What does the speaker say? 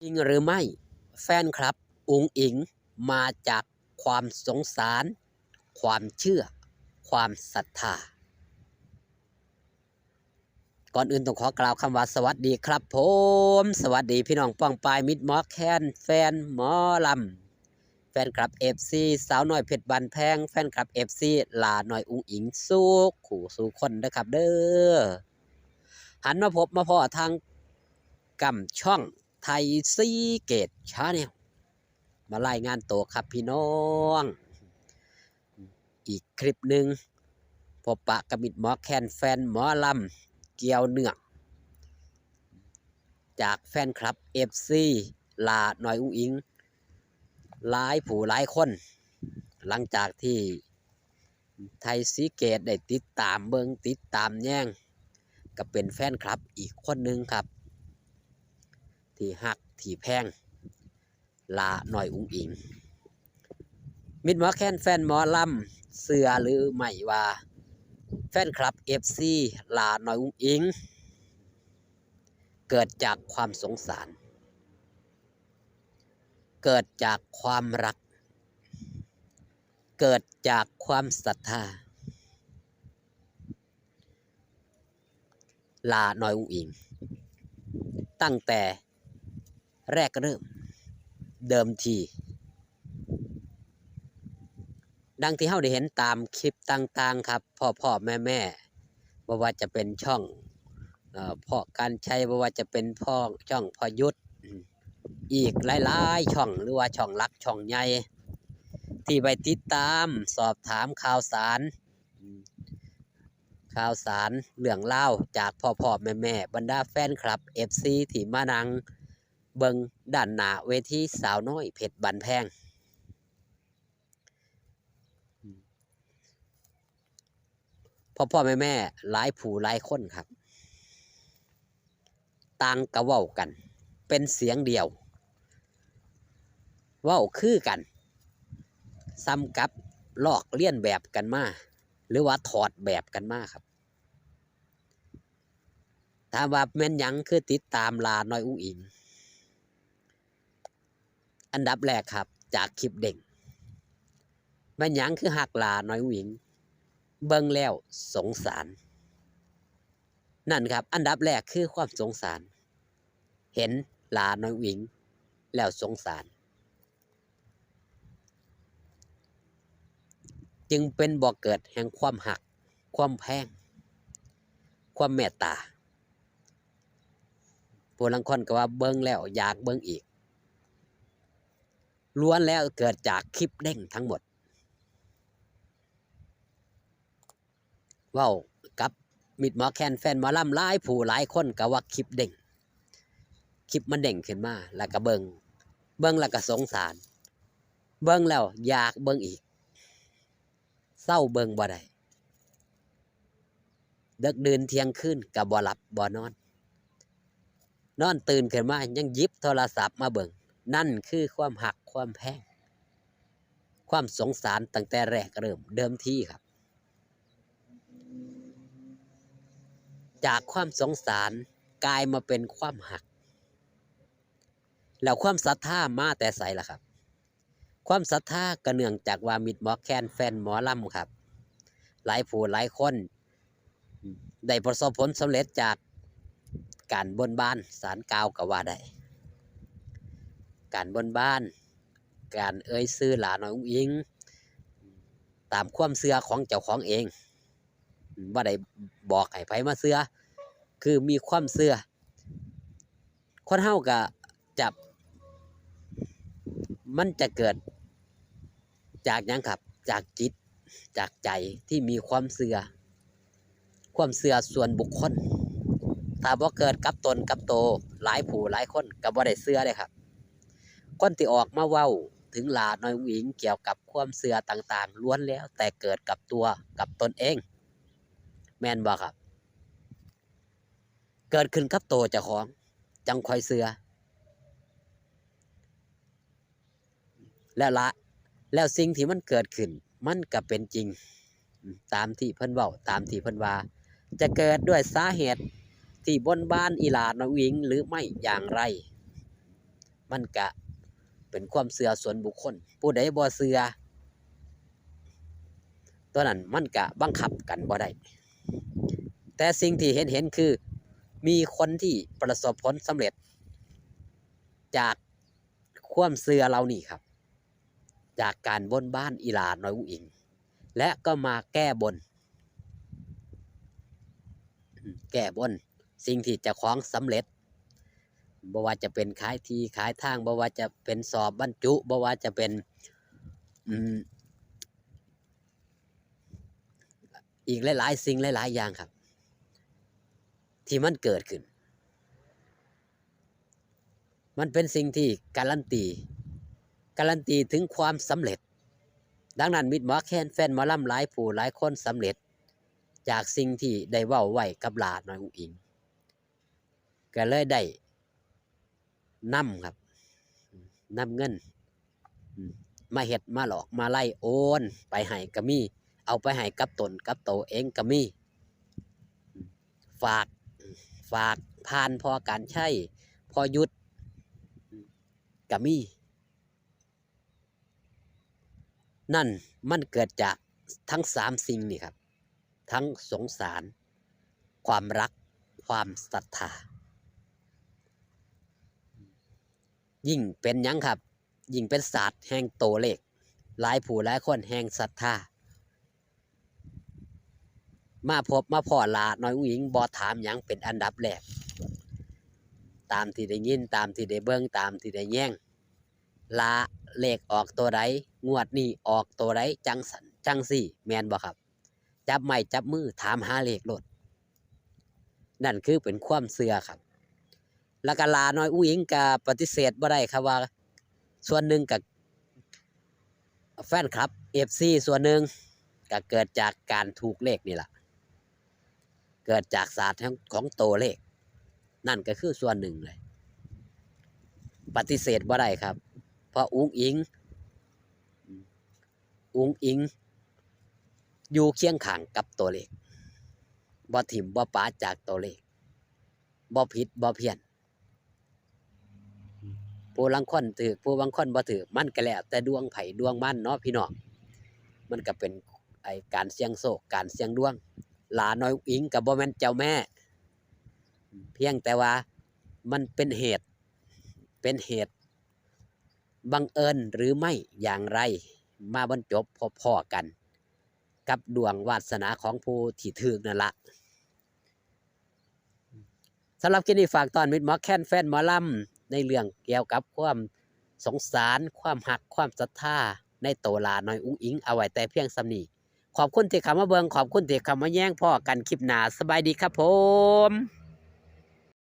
จริงหรือไม่แฟนคลับอุ๋งอิ๋งมาจากความสงสารความเชื่อความศรัทธาก่อนอื่นต้องขอกล่าวคำว่าสวัสดีครับผมสวัสดีพี่น้องป้องปายมิตรหมอแคนแฟนหมอลำแฟนคลับเอฟซีสาวน้อยเพชรบานแพงแฟนคลับเอฟซีลาน้อยอุ๋งอิ๋งสู้ขู่สู้คนนะครับเด้อหันมาพบมาพอทางกำช่องไทยซีเกตชาแนลมารายงานตัวครับพี่น้องอีกคลิปหนึ่งพบปะกับมิตรหมอแคนแฟนหมอลำเกี่ยวเนื่องจากแฟนคลับเอฟซีลาหน่อยอุ้งอิงหลายผู้หลายคนหลังจากที่ไทยซีเกตได้ติดตามเบิงติดตามแย่งก็เป็นแฟนคลับอีกคนหนึ่งครับที่ฮักที่แพงลาหน่อยอุ้งอิงมิตรหมอแคนแฟนหมอลำเสือหรือไม่ว่าแฟนคลับเอฟซีลาหน่อยอุ้งอิงเกิดจากความสงสารเกิดจากความรักเกิดจากความศรัทธาลาหน่อยอุ้งอิงตั้งแต่แรกเริ่มเดิมทีดังที่เฮาได้เห็นตามคลิปต่างๆครับพ่อแม่บ่ว่าจะเป็นช่องพ่อการชัยบ่ว่าจะเป็นช่องพ่อยุทธอีกหลายๆช่องหรือว่าช่องลักช่องใหญ่ที่ไปติดตามสอบถามข่าวสารเรื่องเล่าจากพ่อแม่บรรดาแฟนคลับ FC ที่มานั่งเบิงด้านหน้าเวทีสาวน้อยเพชรบันแพงพ่อแม่หลายผู้หลายคนครับต่างกะเว้ากันเป็นเสียงเดียวเว้าคือกันซ้ำกับลอกเลียนแบบกันมาหรือว่าถอดแบบกันมาครับถ้าว่าแม่นยังคือติดตามลาน้อยอุ้งอิงอันดับแรกครับจากคลิปเด็กแม่นยังคือหักลาน้อยอุ้งอิงเบิ่งแล้วสงสารนั่นครับอันดับแรกคือความสงสารเห็นลาน้อยอุ้งอิงแล้วสงสารจึงเป็นบ่อเกิดแห่งความหักความแพงความเมตตาผู้ลังคนก็ว่าเบิ่งแล้วอยากเบิ่งอีกล้วนแล้วเกิดจากคลิปเด้งทั้งหมดเว้ากับมิดหมอแคนแฟนหมอลำหลายผู้หลายคนก็ว่าคลิปเด้งคลิปมันเด้งขึ้นมาแล้วก็เบิ่งแล้วก็สงสารเบิ่งแล้วอยากเบิ่งอีกเศร้าเบิ่งบ่ได้ดึกดื่นเที่ยงคืนก็บ่หลับบ่นอนตื่นขึ้นมายังหยิบโทรศัพท์มาเบิ่งนั่นคือความหักความแพงความสงสารตั้งแต่แรกเริ่มเดิมทีครับจากความสงสารกลายมาเป็นความหักแล้วความศรัทธามาแต่ไสล่ะครับความศรัทธาก็เนื่องจากว่ามิตรหมอแคนแฟนหมอลำครับหลายผู้หลายคนได้ประสบผลสำเร็จจากการบนบานศาลกล่าวก็ว่าได้การบนบานการเอ่ยชื่อหลาน้อยอุ้งอิงตามความเชื่อของเจ้าของเองบ่ได้บอกให้ไผมาเชื่อคือมีความเชื่อคนเฮาก็จะมันจะเกิดจากหยังครับจากจิตจากใจที่มีความเชื่อส่วนบุคคลถ้าบ่เกิดกับตนกับโตหลายผู้หลายคนก็บ่ได้เชื่อเลยครับคนที่ออกมาเว้าถึงลาน้อยอุ้งอิงเกี่ยวกับความเชื่อต่างๆล้วนแล้วแต่เกิดกับตัวกับตนเองแม่นบ่ครับเกิดขึ้นกับโตเจ้าของจังค่อยเชื่อแล้วสิ่งที่มันเกิดขึ้นมันก็เป็นจริงตามที่เพิ่นเว้าตามที่เพิ่นว่าจะเกิดด้วยสาเหตุที่บนบ้านอีหลาน้อยอุ้งอิงหรือไม่อย่างไร มันก็เป็นความเชื่อส่วนบุคคลผู้ใดบ่เชื่อตัวนั้นมันก็บังคับกันบ่ได้แต่สิ่งที่เห็นคือมีคนที่ประสบผลสำเร็จจากความเชื่อเรานี่ครับจากการบนบ้านอีหลาน้อยอุ๋งอิงและก็มาแก้บนสิ่งที่เจ้าของสำเร็จบ่ว่าจะเป็นขายที่ขายทางบ่ว่าจะเป็นสอบบรรจุบ่ว่าจะเป็นอีกหลายๆสิ่งหลายๆอย่างครับที่มันเกิดขึ้นมันเป็นสิ่งที่การันตีถึงความสำเร็จดังนั้นมิตรหมอแคนแฟนหมอลำหลายผู้หลายคนสำเร็จจากสิ่งที่ได้เว้าไว้กับหลานน้อยอุ๋งอิงก็เลยได้นำครับนำเงินมาเฮ็ดมาหลอกมาไล่โอนไปให้ก็มีเอาไปให้กับตนกับโตเองก็มีฝากผ่านพอการใช้พอยุดก็มีนั่นมันเกิดจากทั้ง3สิ่งนี่ครับทั้งสงสารความรักความศรัทธายิ่งเป็นหยังครับยิ่งเป็นศาสตร์แห่งโตเลขหลายผู้หลายคนแห่งศรัทธามาพบมาพ่อลาน้อยอุ๋งอิงบ่ถามหยังเป็นอันดับแรกตามที่ได้ยินตามที่ได้เบิ่งตามที่ได้แย่งลาเลขออกตัวใดงวดนี้ออกตัวใดจังสันจังสี่แม่นบ่ครับจับไม้จับมือถามหาเลขโลดนั่นคือเป็นความเชื่อครับแล้วก็ลาน้อยอุ๋งอิงก็ปฏิเสธบ่ได้ครับว่าส่วนหนึ่งกับแฟนคลับ FC ส่วนหนึ่งก็เกิดจากการถูกเลขนี่แหละเกิดจากศาสตร์ของตัวเลขนั่นก็คือส่วนหนึ่งเลยปฏิเสธบ่ได้ครับเพราะอุ๋งอิงอยู่เคียงข้างกับตัวเลขบ่ถิ่มบ่ปาจากตัวเลขบ่ผิดบ่เพี้ยนผู้บางคนถือผู้บางคนบ่ถือมันก็แล้วแต่ดวงไผดวงมันเนาะพี่น้องมันก็เป็นการเสี่ยงโชคการเสี่ยงดวงหลาน้อยอุ๋งอิงก็บ่แม่นเจ้าแม่เพียงแต่ว่ามันเป็นเหตุบังเอิญหรือไม่อย่างไรมาบรรจบพอๆกันกับดวงวาสนาของผู้ที่ถึกนั่นละสำหรับคลิปนี้ฝากตอนมิตรหมอแคนแฟนหมอลำในเรื่องเกี่ยวกับความสงสารความหักความศรัทธาในโตลาน้อยอุ๋งอิงเอาไว้แต่เพียงสำนีขอบคุณที่เข้ามาเบิ่งขอบคุณที่เข้ามาแย่งพ่อกันคลิปหน้าสบายดีครับผม